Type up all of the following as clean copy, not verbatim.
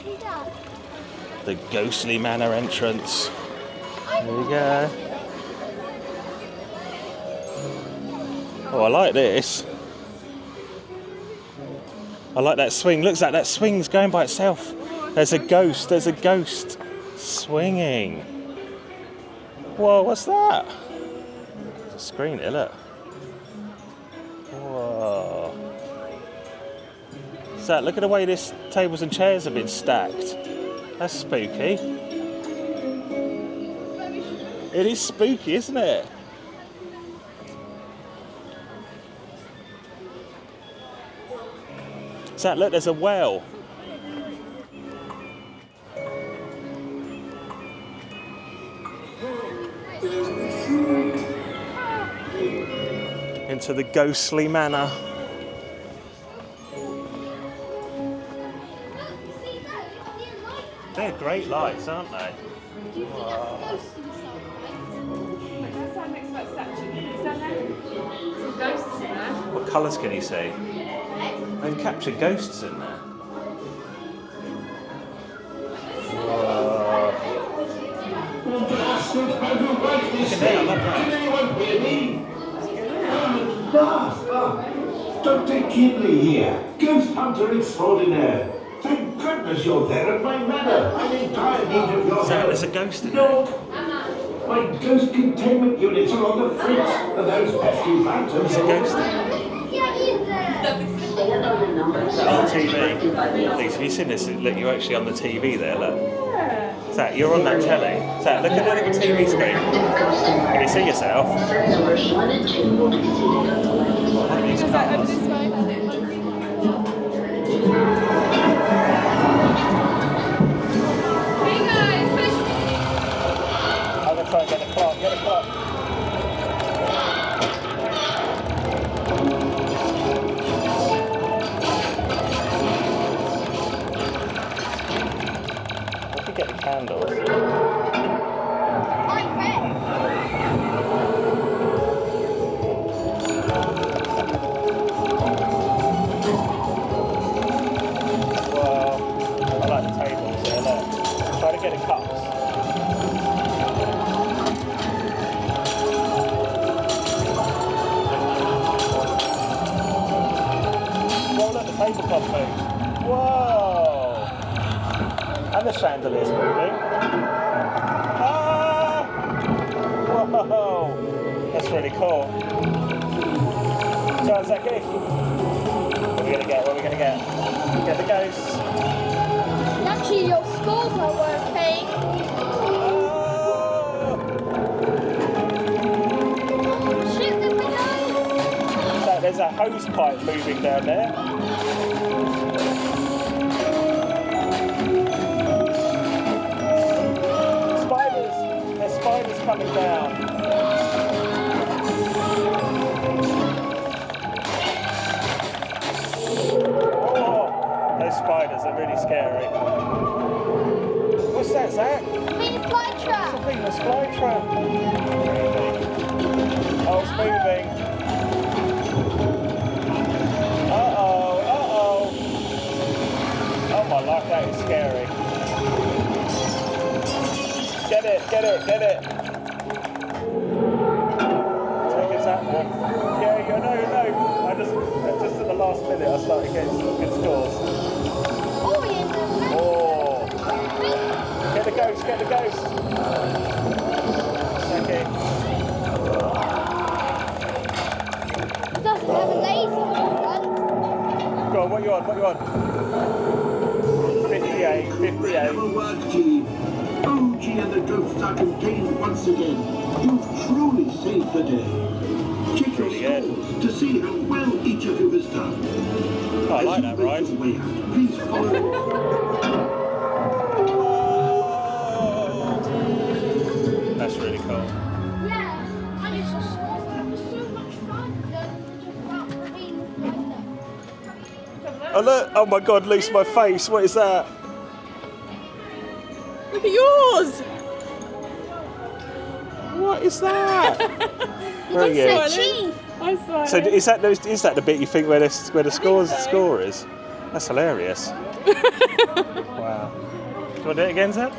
see that? The ghostly manor entrance. There you go. Oh, I like this. I like that swing. Look, Zack, that swing's going by itself. There's a ghost swinging. Whoa, what's that? There's a screen here, look. Whoa. Zack, look at the way this tables and chairs have been stacked. That's spooky. It is spooky, isn't it? Zack, look, there's a well. Into the ghostly manor. They're great lights, aren't they? Do you think that's a ghost inside, Next to that statue. It's down there. Some ghosts in there. What colours can you see? They've captured ghosts in there. Whoa. Look at that, I love that. Dr. Kinley here, ghost hunter extraordinaire. Thank goodness you're there at my manor. I'm in dire need of your Zack, help. there's a ghost in there. No, my ghost containment units are on the fritz, and those pesky phantoms There's a ghost in there. Yeah, he's there. On TV. Lisa, have you seen this? Look, you're actually on the TV there, look. Yeah. Zack, you're on that telly. Zack, look at the little TV screen. Can you see yourself? What are these Is that over colours? this way? Hey guys, push me! I'm going to try and get a clock. Get a clock. What if we get the candles? I'm red. Well, I like the tables here, look. Try to get the cups. Whoa, look, the tablecloth moves. Whoa! And the chandelier's moving. Ah! Whoa! That's really cool. So, Zacky, what are we going to get? What are we going to get? Get the ghosts. Actually, your scores are working. Oh! Shoot the window. So there's a hose pipe moving down there. Spiders! There's spiders coming down. Oh, those spiders are really scary. What's that, Zack? Venus flytrap. It's a Venus flytrap. Oh, it's moving. Uh-oh, uh-oh. Oh my life, that is scary. Get it, get it, get it. Take it out now. Yeah, no. I just at the last minute, I started getting some good scores. Oh, yeah. Oh. Get the ghost, get the ghost. Okay. It doesn't have a laser on front. Go on, what you on? 58, 58. Clever work, team. OG and the ghosts are contained once again. You've truly saved the day. Check your Really good. scores to see how well each of you has done. Oh, I like that ride. As you make your way out, please follow. That's really cool. Yeah, and it's just so much fun. Oh look! Oh my God, Lisa, my face. What is that? Look at yours! What is that? Brilliant. Cheese. I'm sorry. So is that the bit you think where the score is? That's hilarious. Wow. Do you want to do it again, Zach?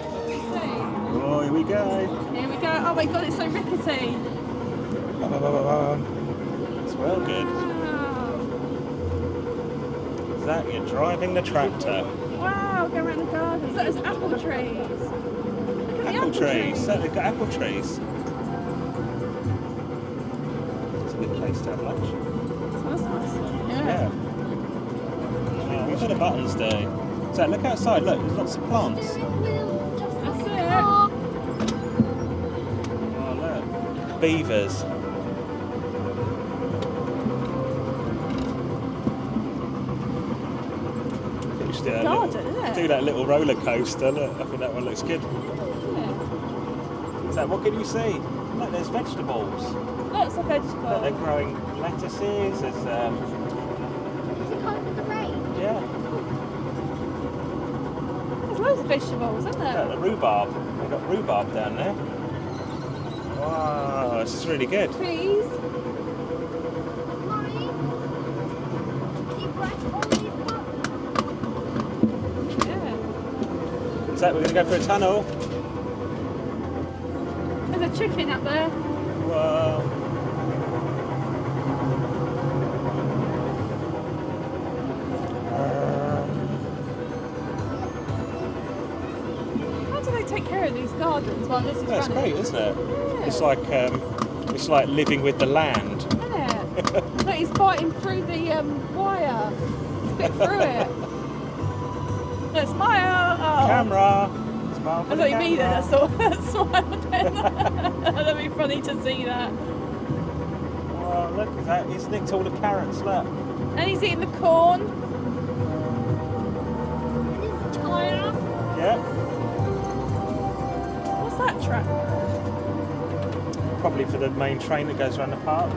Oh, here we go. Here we go. Oh my god, it's so rickety. It's well good. Zach, you're driving the tractor. Wow, go around the garden. So there's apple trees. Look at the Apple trees. Zach, they've got apple trees. It's a good place to have lunch. Smells nice. Yeah. Oh, what do the buttons do? Zach, look outside. Look, there's lots of plants. That's it. Oh, look. Beavers. Do that little roller coaster. Look, I think that one looks good. Yeah. So what can you see? Look, there's vegetables. Lots of vegetables. Look, they're growing lettuces. There's Is it kind of the rain? yeah. There's loads of vegetables, isn't there? Look, the rhubarb. They've got rhubarb down there. Wow, this is really good. Trees. Mommy, keep right on these buttons. Yeah. So we're going to go for a tunnel. There's a chicken up there. Wow. How do they take care of these gardens while this is That's running? great, isn't it? Yeah. It's like living with the land. Isn't it? Look, he's biting through the wire. He's bit through it. Look, smile. Oh. Camera. Smile for I the thought you mean camera. it. I saw that smile then. That'd be funny to see that. Oh, look at that. He's nicked all the carrots, look. And he's eating the corn. This is tire. Yeah. What's that track? Probably for the main train that goes around the park.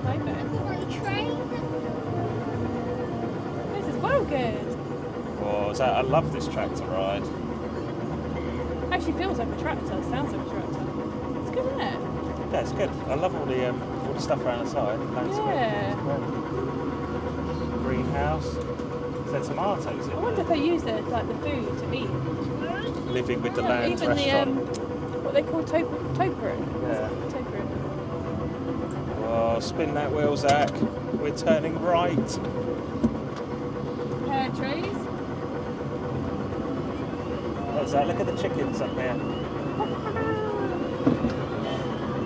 Maybe. The train. This is well good. Oh, Zach, I love this tractor ride. Actually feels like a tractor. Sounds like a tractor. It's good, isn't it? Yeah, it's good. I love all the stuff around the side. Landscape. Yeah. Greenhouse. Is there tomatoes in I wonder if they use it like the food to eat. there? Living with the Yeah, land even restaurant. the what they call topiary. Yeah. Topiary. Oh, spin that wheel, Zach. We're turning right. Pear trees. Oh, Zach, look at the chickens up here.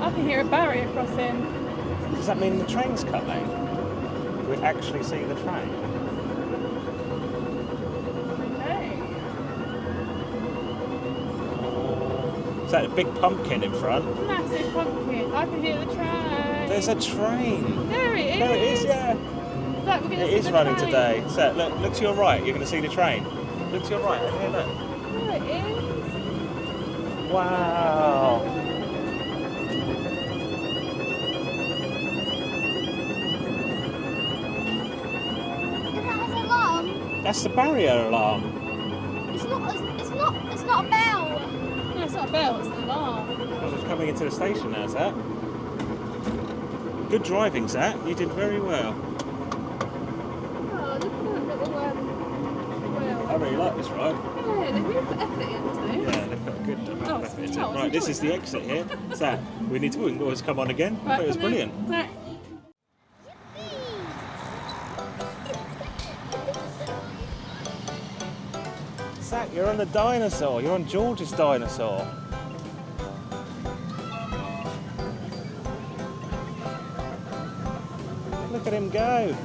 I can hear a barrier crossing. Does that mean the train's coming? We actually see the train. Okay. Is that a big pumpkin in front? Massive pumpkin. I can hear the train. There's a train. There it is. There it is, yeah. Is that we're gonna It see is the running train? today. So look to your right, you're going to see the train. Look to your right, over here, look. There it is. Wow. Is that an alarm? That's the barrier alarm. It's not a bell. No, it's not a bell, it's an alarm. I was coming into the station now, Zach. Good driving, Zach. You did very well. Oh, look at that little I well. really like this ride. Yeah, they really put effort into this. Yeah, they've got a good amount Oh, of it's effort into a it. joy, Right, this is the isn't exit here. Zach, we can always come on again. I Right, thought it was come here. brilliant. Zack. Zach, you're on the dinosaur. You're on George's dinosaur. Look at him go.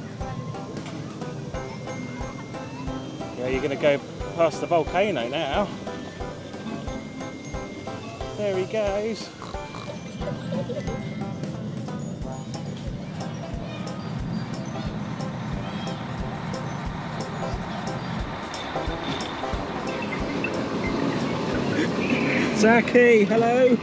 Yeah, you're going to go past the volcano now. There he goes. Zacky, hello.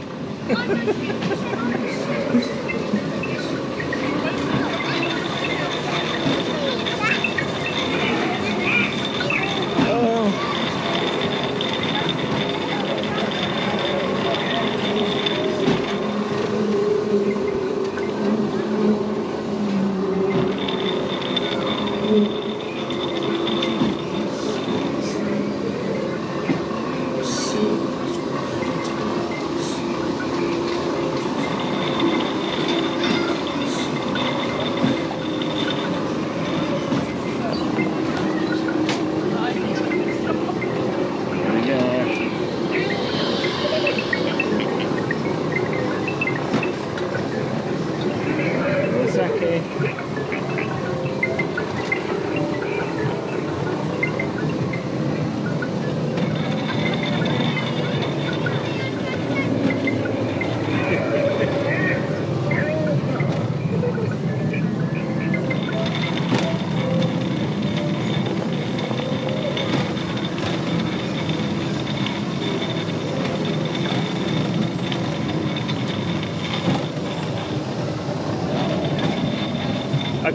Oh.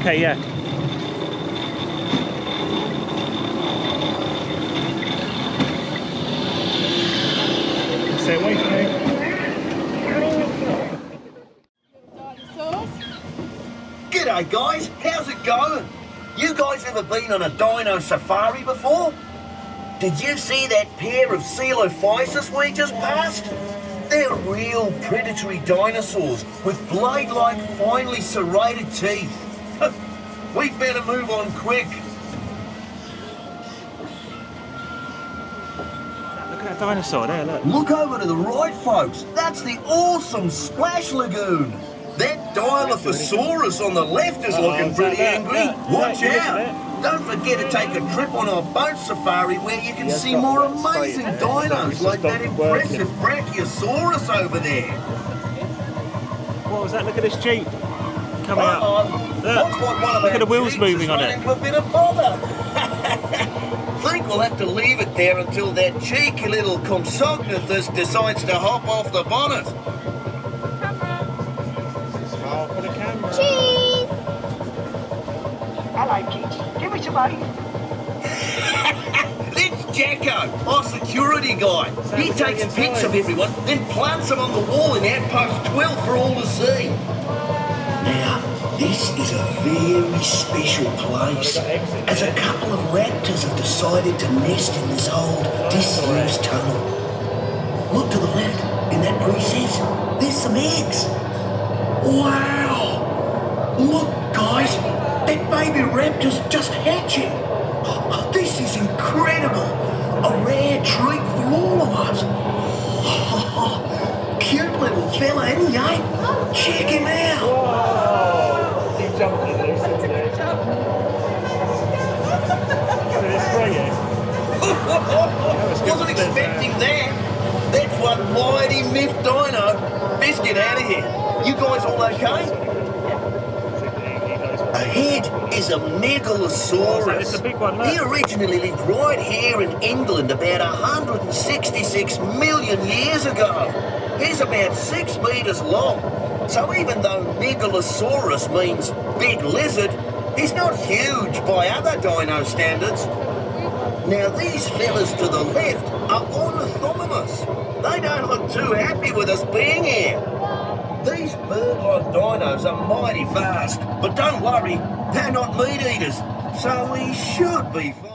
Okay, yeah. Stay away from me. Dinosaurs. G'day guys, how's it going? You guys ever been on a dino safari before? Did you see that pair of coelophysis we just passed? They're real predatory dinosaurs with blade-like, finely serrated teeth. We better move on quick. Look at that dinosaur there, look. Look over to the right, folks. That's the awesome Splash Lagoon. That Dilophosaurus on the left is looking pretty angry. Watch out. Don't forget to take a trip on our boat safari where you can see more amazing dinos like that impressive Brachiosaurus over there. What was that? Look at this Jeep coming up. Look at the wheels moving on it. A bit of bother. Think we'll have to leave it there until that cheeky little Compsognathus decides to hop off the bonnet. Smile for the camera. Cheese! Hello, kids. Give me some money. It's Jacko, our security guy. He takes pics of everyone, then plants them on the wall in Outpost 12 for all to see. Now, this is a very special place, as a couple of raptors have decided to nest in this old, disused tunnel. Look to the left, in that recess, there's some eggs. Wow! Look, guys, that baby raptor's just hatching. This is incredible. A rare treat for all of us. Cute little fella, isn't he, eh? Check him out. Whoa! He jumped in there, isn't he? Did it spray you? Wasn't expecting that. That's one mighty miff dino. Best get out of here. You guys all okay? Ahead is a megalosaurus. It's a big one, look. He originally lived right here in England about 166 million years ago. He's about 6 metres long. So even though megalosaurus means big lizard, he's not huge by other dino standards. Now these fellas to the left are ornithomimus. They don't look too happy with us being here. These bird-like dinos are mighty fast, but don't worry, they're not meat eaters, so we should be fine.